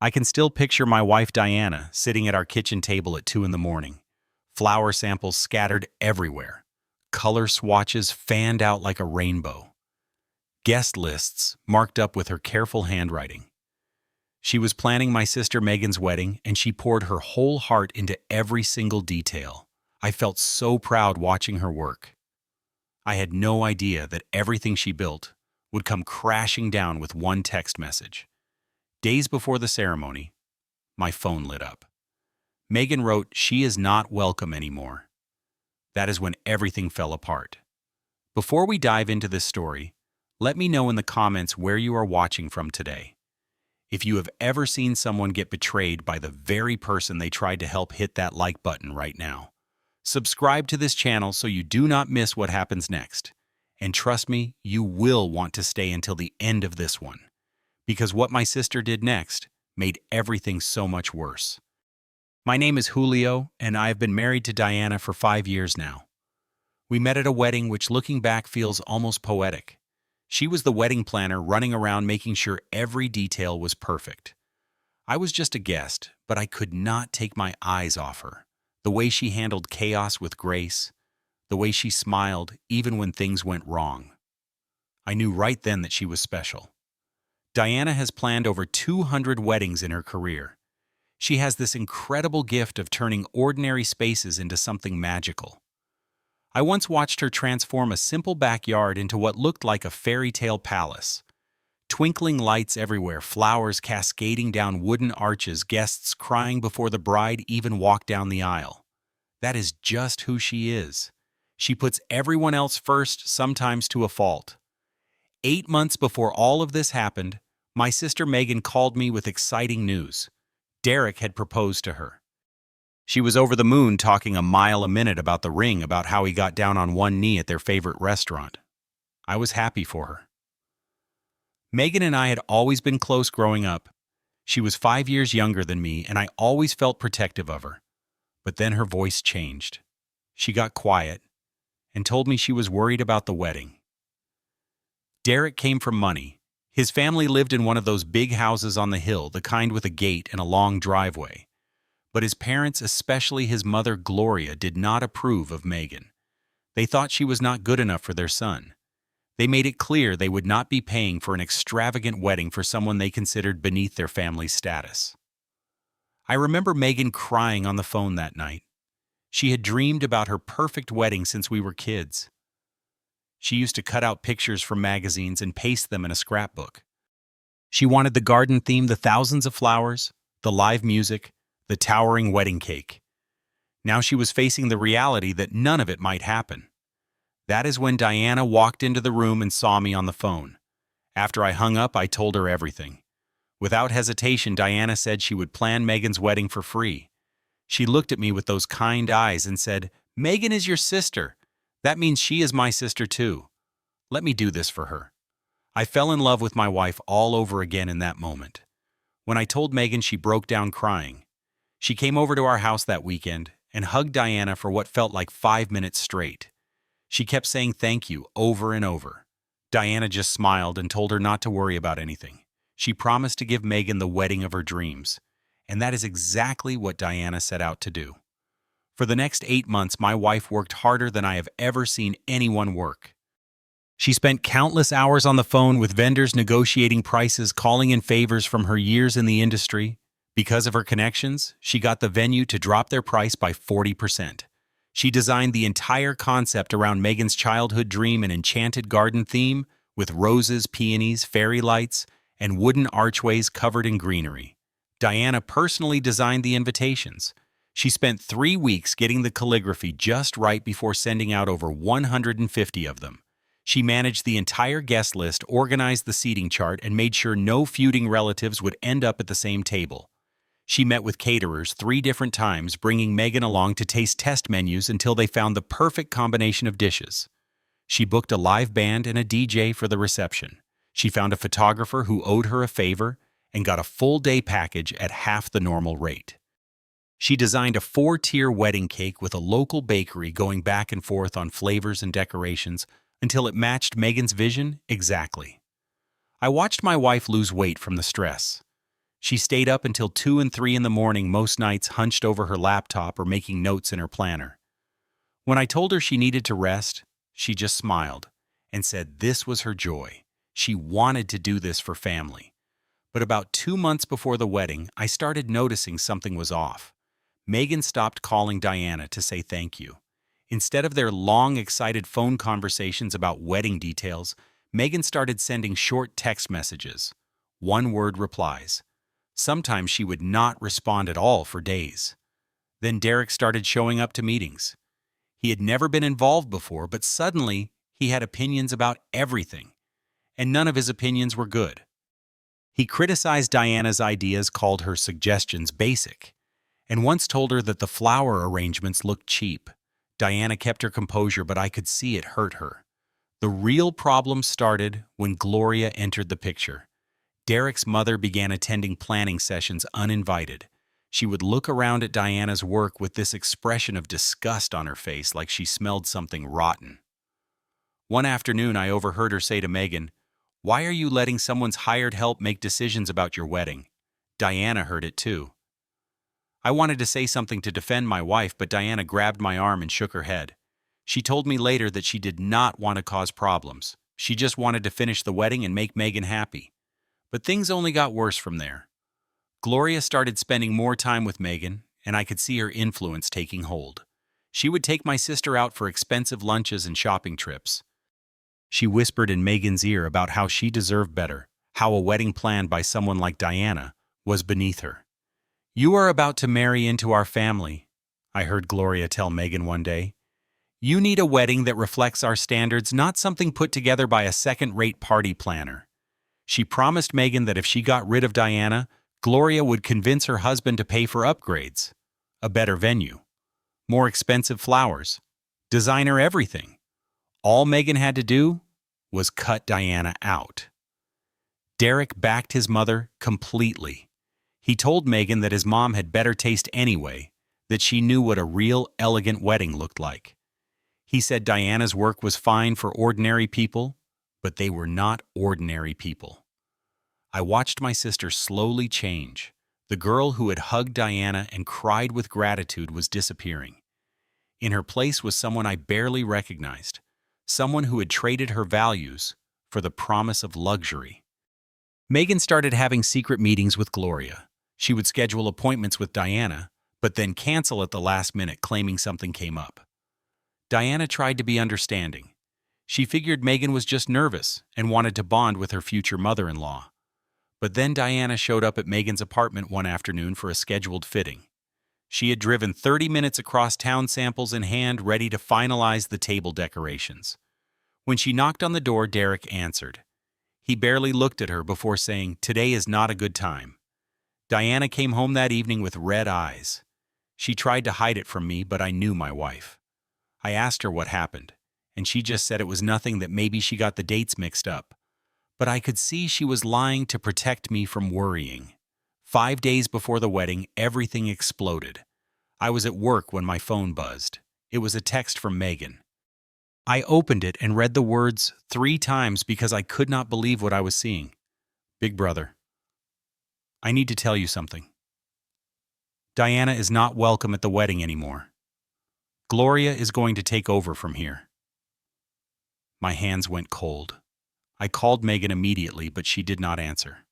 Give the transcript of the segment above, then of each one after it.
I can still picture my wife Diana sitting at our kitchen table at 2 in the morning. Flower samples scattered everywhere. Color swatches fanned out like a rainbow. Guest lists marked up with her careful handwriting. She was planning my sister Megan's wedding, and she poured her whole heart into every single detail. I felt so proud watching her work. I had no idea that everything she built would come crashing down with one text message. Days before the ceremony, my phone lit up. Megan wrote, "She is not welcome anymore." That is when everything fell apart. Before we dive into this story, let me know in the comments where you are watching from today. If you have ever seen someone get betrayed by the very person they tried to help, hit that like button right now. Subscribe to this channel so you do not miss what happens next. And trust me, you will want to stay until the end of this one, because what my sister did next made everything so much worse. My name is Julio, and I have been married to Diana for 5 years now. We met at a wedding which, looking back, feels almost poetic. She was the wedding planner, running around making sure every detail was perfect. I was just a guest, but I could not take my eyes off her. The way she handled chaos with grace, the way she smiled even when things went wrong. I knew right then that she was special. Diana has planned over 200 weddings in her career. She has this incredible gift of turning ordinary spaces into something magical. I once watched her transform a simple backyard into what looked like a fairy tale palace. Twinkling lights everywhere, flowers cascading down wooden arches, guests crying before the bride even walked down the aisle. That is just who she is. She puts everyone else first, sometimes to a fault. 8 months before all of this happened, my sister Megan called me with exciting news. Derek had proposed to her. She was over the moon, talking a mile a minute about the ring, about how he got down on one knee at their favorite restaurant. I was happy for her. Megan and I had always been close growing up. She was 5 years younger than me, and I always felt protective of her. But then her voice changed. She got quiet and told me she was worried about the wedding. Derek came from money. His family lived in one of those big houses on the hill, the kind with a gate and a long driveway. But his parents, especially his mother Gloria, did not approve of Megan. They thought she was not good enough for their son. They made it clear they would not be paying for an extravagant wedding for someone they considered beneath their family's status. I remember Megan crying on the phone that night. She had dreamed about her perfect wedding since we were kids. She used to cut out pictures from magazines and paste them in a scrapbook. She wanted the garden theme, the thousands of flowers, the live music, the towering wedding cake. Now she was facing the reality that none of it might happen. That is when Diana walked into the room and saw me on the phone. After I hung up, I told her everything. Without hesitation, Diana said she would plan Megan's wedding for free. She looked at me with those kind eyes and said, "Megan is your sister. That means she is my sister too. Let me do this for her." I fell in love with my wife all over again in that moment. When I told Megan, she broke down crying. She came over to our house that weekend and hugged Diana for what felt like 5 minutes straight. She kept saying thank you over and over. Diana just smiled and told her not to worry about anything. She promised to give Megan the wedding of her dreams. And that is exactly what Diana set out to do. For the next 8 months, my wife worked harder than I have ever seen anyone work. She spent countless hours on the phone with vendors, negotiating prices, calling in favors from her years in the industry. Because of her connections, she got the venue to drop their price by 40%. She designed the entire concept around Megan's childhood dream, an enchanted garden theme with roses, peonies, fairy lights, and wooden archways covered in greenery. Diana personally designed the invitations. She spent 3 weeks getting the calligraphy just right before sending out over 150 of them. She managed the entire guest list, organized the seating chart, and made sure no feuding relatives would end up at the same table. She met with caterers 3 different times, bringing Megan along to taste test menus until they found the perfect combination of dishes. She booked a live band and a DJ for the reception. She found a photographer who owed her a favor and got a full-day package at half the normal rate. She designed a 4-tier wedding cake with a local bakery, going back and forth on flavors and decorations until it matched Megan's vision exactly. I watched my wife lose weight from the stress. She stayed up until 2 and 3 in the morning most nights, hunched over her laptop or making notes in her planner. When I told her she needed to rest, she just smiled and said this was her joy. She wanted to do this for family. But about 2 months before the wedding, I started noticing something was off. Megan stopped calling Diana to say thank you. Instead of their long, excited phone conversations about wedding details, Megan started sending short text messages, one-word replies. Sometimes she would not respond at all for days. Then Derek started showing up to meetings. He had never been involved before, but suddenly he had opinions about everything, and none of his opinions were good. He criticized Diana's ideas, called her suggestions basic, and once told her that the flower arrangements looked cheap. Diana kept her composure, but I could see it hurt her. The real problem started when Gloria entered the picture. Derek's mother began attending planning sessions uninvited. She would look around at Diana's work with this expression of disgust on her face, like she smelled something rotten. One afternoon, I overheard her say to Megan, "Why are you letting someone's hired help make decisions about your wedding?" Diana heard it too. I wanted to say something to defend my wife, but Diana grabbed my arm and shook her head. She told me later that she did not want to cause problems. She just wanted to finish the wedding and make Megan happy. But things only got worse from there. Gloria started spending more time with Megan, and I could see her influence taking hold. She would take my sister out for expensive lunches and shopping trips. She whispered in Megan's ear about how she deserved better, how a wedding planned by someone like Diana was beneath her. "You are about to marry into our family," I heard Gloria tell Megan one day. "You need a wedding that reflects our standards, not something put together by a second-rate party planner." She promised Megan that if she got rid of Diana, Gloria would convince her husband to pay for upgrades, a better venue, more expensive flowers, designer everything. All Megan had to do was cut Diana out. Derek backed his mother completely. He told Megan that his mom had better taste anyway, that she knew what a real, elegant wedding looked like. He said Diana's work was fine for ordinary people, but they were not ordinary people. I watched my sister slowly change. The girl who had hugged Diana and cried with gratitude was disappearing. In her place was someone I barely recognized, someone who had traded her values for the promise of luxury. Megan started having secret meetings with Gloria. She would schedule appointments with Diana, but then cancel at the last minute, claiming something came up. Diana tried to be understanding. She figured Megan was just nervous and wanted to bond with her future mother-in-law. But then Diana showed up at Megan's apartment one afternoon for a scheduled fitting. She had driven 30 minutes across town, samples in hand, ready to finalize the table decorations. When she knocked on the door, Derek answered. He barely looked at her before saying, "Today is not a good time." Diana came home that evening with red eyes. She tried to hide it from me, but I knew my wife. I asked her what happened, and she just said it was nothing, that maybe she got the dates mixed up. But I could see she was lying to protect me from worrying. 5 days before the wedding, everything exploded. I was at work when my phone buzzed. It was a text from Megan. I opened it and read the words 3 times because I could not believe what I was seeing. "Big brother, I need to tell you something. Diana is not welcome at the wedding anymore. Gloria is going to take over from here." My hands went cold. I called Megan immediately, but she did not answer.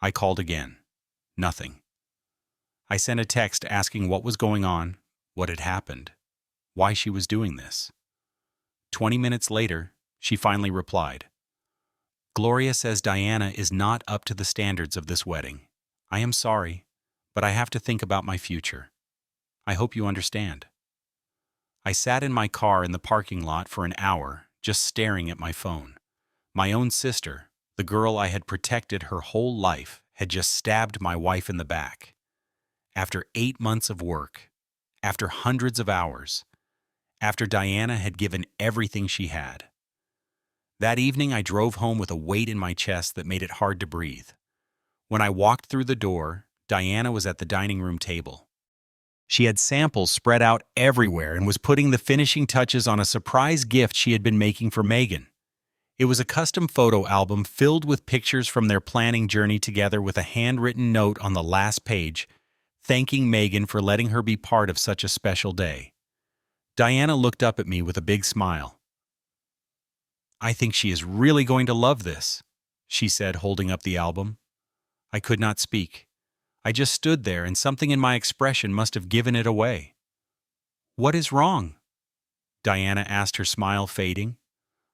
I called again. Nothing. I sent a text asking what was going on, what had happened, why she was doing this. 20 minutes later, she finally replied. "Gloria says Diana is not up to the standards of this wedding. I am sorry, but I have to think about my future. I hope you understand." I sat in my car in the parking lot for an hour, just staring at my phone. My own sister, the girl I had protected her whole life, had just stabbed my wife in the back. After 8 months of work, after hundreds of hours, after Diana had given everything she had. That evening I drove home with a weight in my chest that made it hard to breathe. When I walked through the door, Diana was at the dining room table. She had samples spread out everywhere and was putting the finishing touches on a surprise gift she had been making for Megan. It was a custom photo album filled with pictures from their planning journey together with a handwritten note on the last page, thanking Megan for letting her be part of such a special day. Diana looked up at me with a big smile. "I think she is really going to love this," she said, holding up the album. I could not speak. I just stood there, and something in my expression must have given it away. "What is wrong?" Diana asked, her smile fading.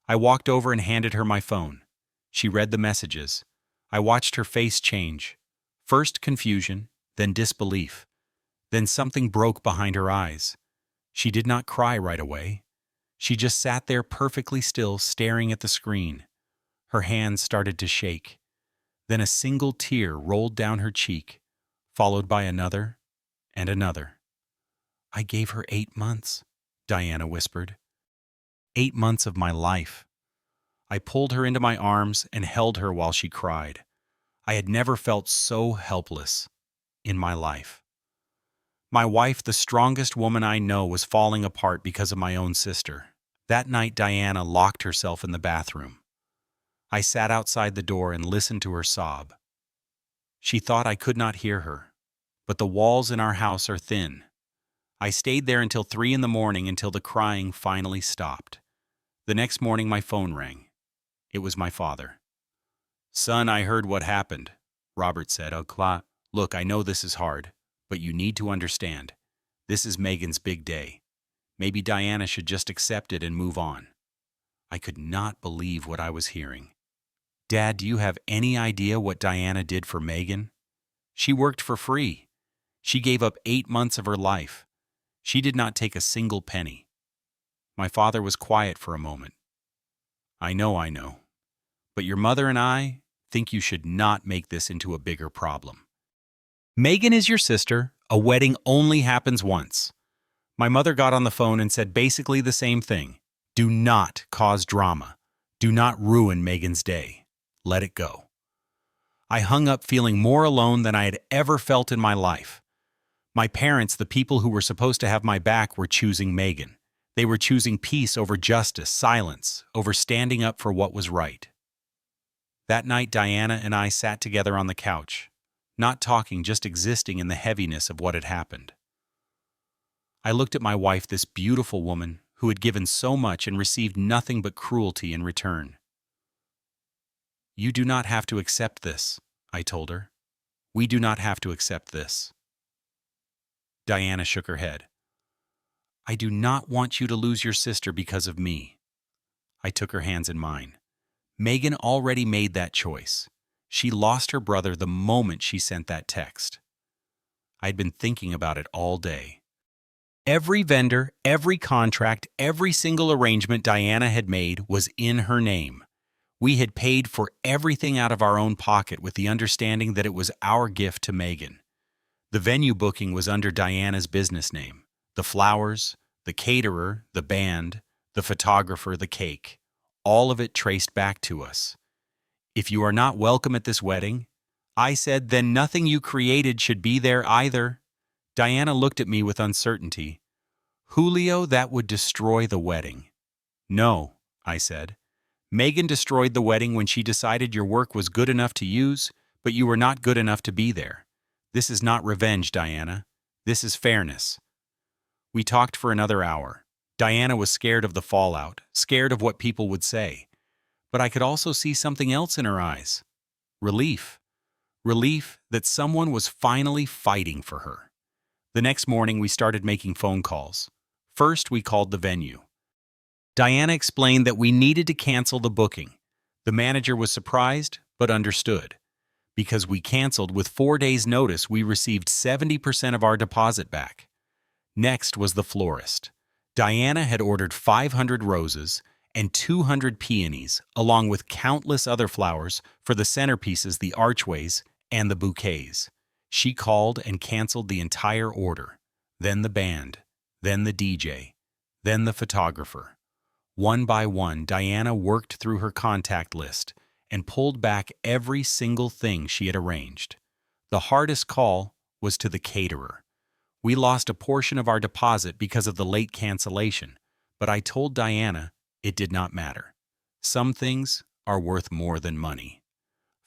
I walked over and handed her my phone. She read the messages. I watched her face change. First confusion, then disbelief. Then something broke behind her eyes. She did not cry right away. She just sat there perfectly still, staring at the screen. Her hands started to shake. Then a single tear rolled down her cheek, followed by another and another. "I gave her 8 months," Diana whispered. 8 months of my life. I pulled her into my arms and held her while she cried. I had never felt so helpless in my life. My wife, the strongest woman I know, was falling apart because of my own sister. That night, Diana locked herself in the bathroom. I sat outside the door and listened to her sob. She thought I could not hear her, but the walls in our house are thin. I stayed there until 3 in the morning until the crying finally stopped. The next morning my phone rang. It was my father. "Son, I heard what happened," Robert said. "Look, I know this is hard, but you need to understand. This is Megan's big day. Maybe Diana should just accept it and move on." I could not believe what I was hearing. "Dad, do you have any idea what Diana did for Megan? She worked for free. She gave up 8 months of her life. She did not take a single penny." My father was quiet for a moment. I know. But your mother and I think you should not make this into a bigger problem. Megan is your sister. A wedding only happens once." My mother got on the phone and said basically the same thing. "Do not cause drama. Do not ruin Megan's day. Let it go." I hung up feeling more alone than I had ever felt in my life. My parents, the people who were supposed to have my back, were choosing Megan. They were choosing peace over justice, silence over standing up for what was right. That night, Diana and I sat together on the couch, not talking, just existing in the heaviness of what had happened. I looked at my wife, this beautiful woman who had given so much and received nothing but cruelty in return. "You do not have to accept this," I told her. "We do not have to accept this." Diana shook her head. "I do not want you to lose your sister because of me." I took her hands in mine. Megan already made that choice. She lost her brother the moment she sent that text. I'd been thinking about it all day. Every vendor, every contract, every single arrangement Diana had made was in her name. We had paid for everything out of our own pocket with the understanding that it was our gift to Megan. The venue booking was under Diana's business name. The flowers, the caterer, the band, the photographer, the cake. All of it traced back to us. "If you are not welcome at this wedding," I said, "then nothing you created should be there either." Diana looked at me with uncertainty. "Julio, that would destroy the wedding." "No," I said. "Megan destroyed the wedding when she decided your work was good enough to use, but you were not good enough to be there. This is not revenge, Diana. This is fairness." We talked for another hour. Diana was scared of the fallout, scared of what people would say. But I could also see something else in her eyes. Relief. Relief that someone was finally fighting for her. The next morning, we started making phone calls. First, we called the venue. Diana explained that we needed to cancel the booking. The manager was surprised, but understood. Because we canceled with 4 days' notice, we received 70% of our deposit back. Next was the florist. Diana had ordered 500 roses and 200 peonies, along with countless other flowers for the centerpieces, the archways, and the bouquets. She called and canceled the entire order. Then the band, then the DJ, then the photographer. One by one, Diana worked through her contact list and pulled back every single thing she had arranged. The hardest call was to the caterer. We lost a portion of our deposit because of the late cancellation, but I told Diana it did not matter. Some things are worth more than money.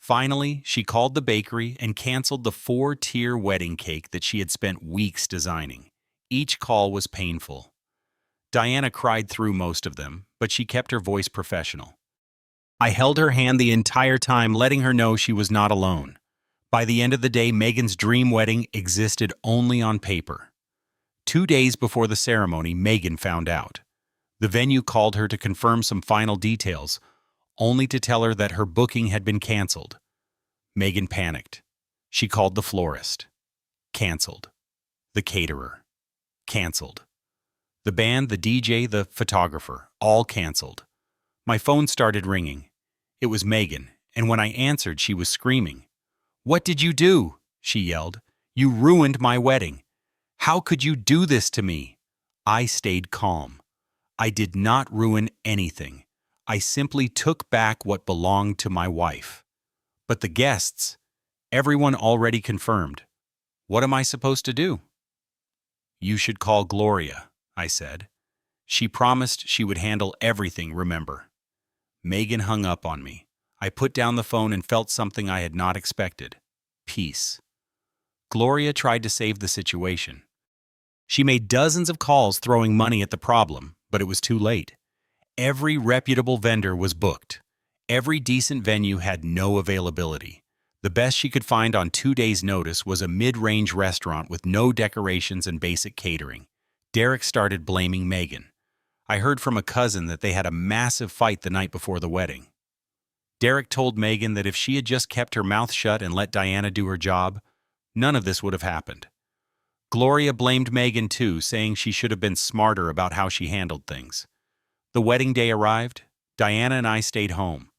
Finally, she called the bakery and canceled the four-tier wedding cake that she had spent weeks designing. Each call was painful. Diana cried through most of them, but she kept her voice professional. I held her hand the entire time, letting her know she was not alone. By the end of the day, Megan's dream wedding existed only on paper. 2 days before the ceremony, Megan found out. The venue called her to confirm some final details, only to tell her that her booking had been canceled. Megan panicked. She called the florist. Canceled. The caterer. Canceled. The band, the DJ, the photographer, all canceled. My phone started ringing. It was Megan, and when I answered, she was screaming. "What did you do?" she yelled. "You ruined my wedding. How could you do this to me?" I stayed calm. I did not ruin anything. I simply took back what belonged to my wife. But the guests, everyone already confirmed. What am I supposed to do? "You should call Gloria," I said. "She promised she would handle everything, remember." Megan hung up on me. I put down the phone and felt something I had not expected. Peace. Gloria tried to save the situation. She made dozens of calls throwing money at the problem, but it was too late. Every reputable vendor was booked. Every decent venue had no availability. The best she could find on 2 days' notice was a mid-range restaurant with no decorations and basic catering. Derek started blaming Megan. I heard from a cousin that they had a massive fight the night before the wedding. Derek told Megan that if she had just kept her mouth shut and let Diana do her job, none of this would have happened. Gloria blamed Megan too, saying she should have been smarter about how she handled things. The wedding day arrived. Diana and I stayed home.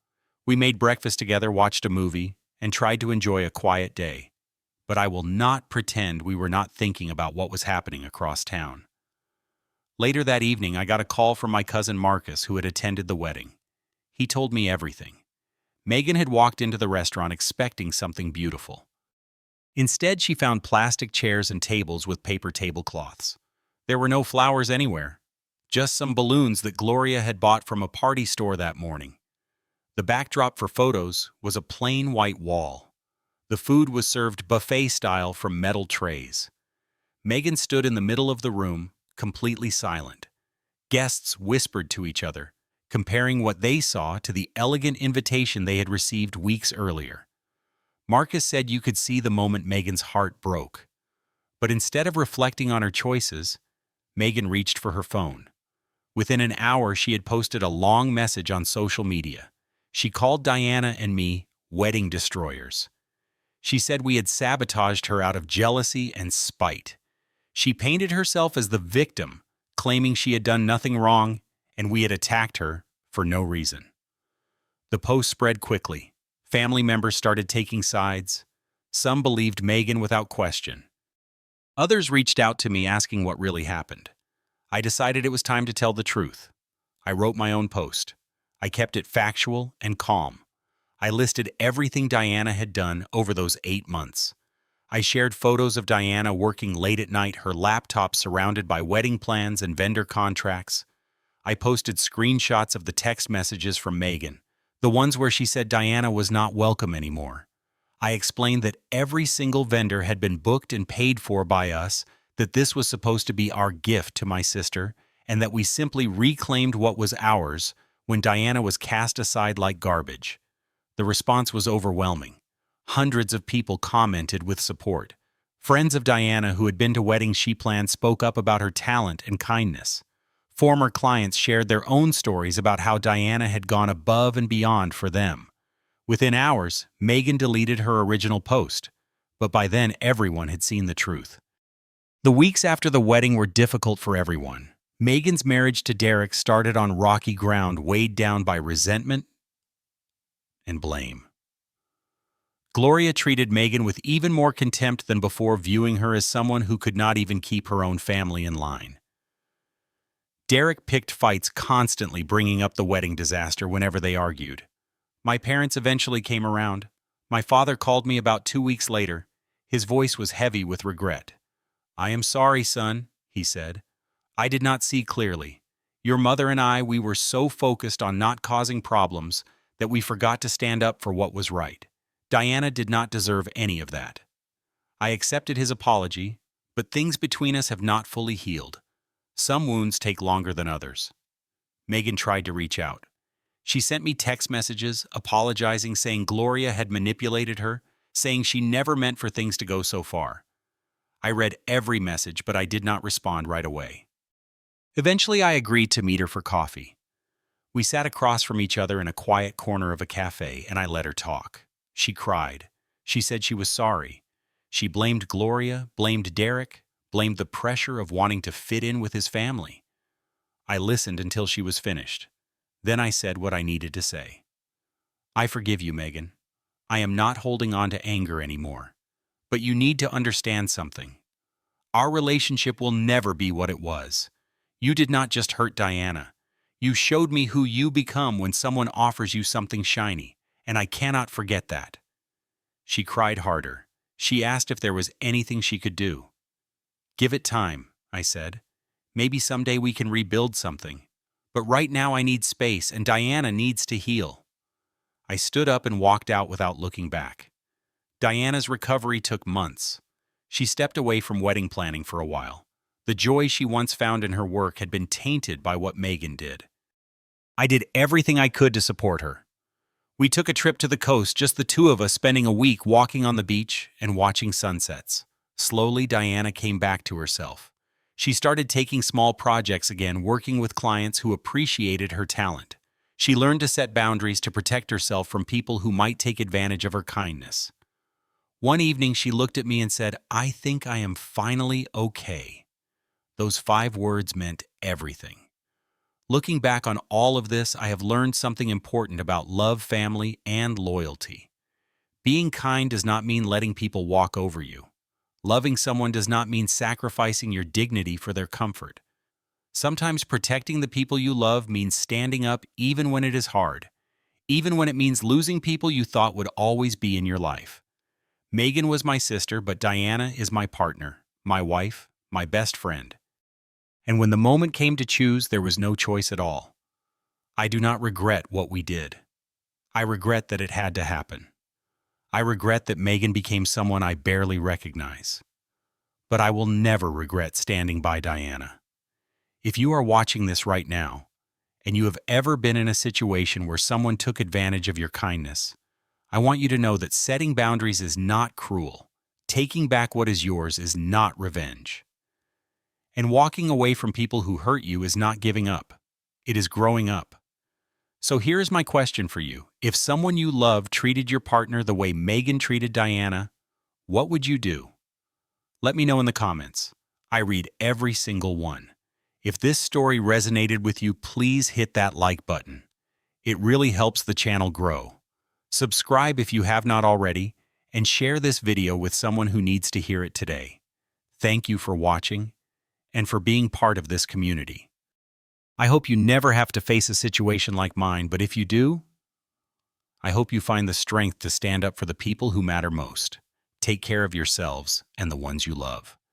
We made breakfast together, watched a movie, and tried to enjoy a quiet day. But I will not pretend we were not thinking about what was happening across town. Later that evening, I got a call from my cousin Marcus, who had attended the wedding. He told me everything. Megan had walked into the restaurant expecting something beautiful. Instead, she found plastic chairs and tables with paper tablecloths. There were no flowers anywhere, just some balloons that Gloria had bought from a party store that morning. The backdrop for photos was a plain white wall. The food was served buffet-style from metal trays. Megan stood in the middle of the room, completely silent. Guests whispered to each other, comparing what they saw to the elegant invitation they had received weeks earlier. Marcus said you could see the moment Megan's heart broke. But instead of reflecting on her choices, Megan reached for her phone. Within an hour, she had posted a long message on social media. She called Diana and me wedding destroyers. She said we had sabotaged her out of jealousy and spite. She painted herself as the victim, claiming she had done nothing wrong and we had attacked her for no reason. The post spread quickly. Family members started taking sides. Some believed Megan without question. Others reached out to me asking what really happened. I decided it was time to tell the truth. I wrote my own post. I kept it factual and calm. I listed everything Diana had done over those 8 months. I shared photos of Diana working late at night, her laptop surrounded by wedding plans and vendor contracts. I posted screenshots of the text messages from Megan, the ones where she said Diana was not welcome anymore. I explained that every single vendor had been booked and paid for by us, that this was supposed to be our gift to my sister, and that we simply reclaimed what was ours when Diana was cast aside like garbage. The response was overwhelming. Hundreds of people commented with support. Friends of Diana who had been to weddings she planned spoke up about her talent and kindness. Former clients shared their own stories about how Diana had gone above and beyond for them. Within hours, Megan deleted her original post, but by then everyone had seen the truth. The weeks after the wedding were difficult for everyone. Megan's marriage to Derek started on rocky ground, weighed down by resentment and blame. Gloria treated Megan with even more contempt than before, viewing her as someone who could not even keep her own family in line. Derek picked fights, constantly bringing up the wedding disaster whenever they argued. My parents eventually came around. My father called me about 2 weeks later. His voice was heavy with regret. "I am sorry, son," he said. "I did not see clearly. Your mother and I, we were so focused on not causing problems that we forgot to stand up for what was right. Diana did not deserve any of that. I accepted his apology, but things between us have not fully healed. Some wounds take longer than others. Megan tried to reach out. She sent me text messages, apologizing, saying Gloria had manipulated her, saying she never meant for things to go so far. I read every message, but I did not respond right away. Eventually, I agreed to meet her for coffee. We sat across from each other in a quiet corner of a cafe, and I let her talk. She cried. She said she was sorry. She blamed Gloria, blamed Derek, blamed the pressure of wanting to fit in with his family. I listened until she was finished. Then I said what I needed to say. I forgive you, Megan. I am not holding on to anger anymore. But you need to understand something. Our relationship will never be what it was. You did not just hurt Diana. You showed me who you become when someone offers you something shiny, and I cannot forget that. She cried harder. She asked if there was anything she could do. Give it time, I said. Maybe someday we can rebuild something. But right now I need space, and Diana needs to heal. I stood up and walked out without looking back. Diana's recovery took months. She stepped away from wedding planning for a while. The joy she once found in her work had been tainted by what Megan did. I did everything I could to support her. We took a trip to the coast, just the two of us, spending a week walking on the beach and watching sunsets. Slowly, Diana came back to herself. She started taking small projects again, working with clients who appreciated her talent. She learned to set boundaries to protect herself from people who might take advantage of her kindness. One evening, she looked at me and said, "I think I am finally okay." Those 5 words meant everything. Looking back on all of this, I have learned something important about love, family, and loyalty. Being kind does not mean letting people walk over you. Loving someone does not mean sacrificing your dignity for their comfort. Sometimes protecting the people you love means standing up even when it is hard, even when it means losing people you thought would always be in your life. Megan was my sister, but Diana is my partner, my wife, my best friend. And when the moment came to choose, there was no choice at all. I do not regret what we did. I regret that it had to happen. I regret that Megan became someone I barely recognize. But I will never regret standing by Diana. If you are watching this right now, and you have ever been in a situation where someone took advantage of your kindness, I want you to know that setting boundaries is not cruel. Taking back what is yours is not revenge. And walking away from people who hurt you is not giving up. It is growing up. So here is my question for you. If someone you love treated your partner the way Megan treated Diana, what would you do? Let me know in the comments. I read every single one. If this story resonated with you, please hit that like button. It really helps the channel grow. Subscribe if you have not already, and share this video with someone who needs to hear it today. Thank you for watching and for being part of this community. I hope you never have to face a situation like mine, but if you do, I hope you find the strength to stand up for the people who matter most. Take care of yourselves and the ones you love.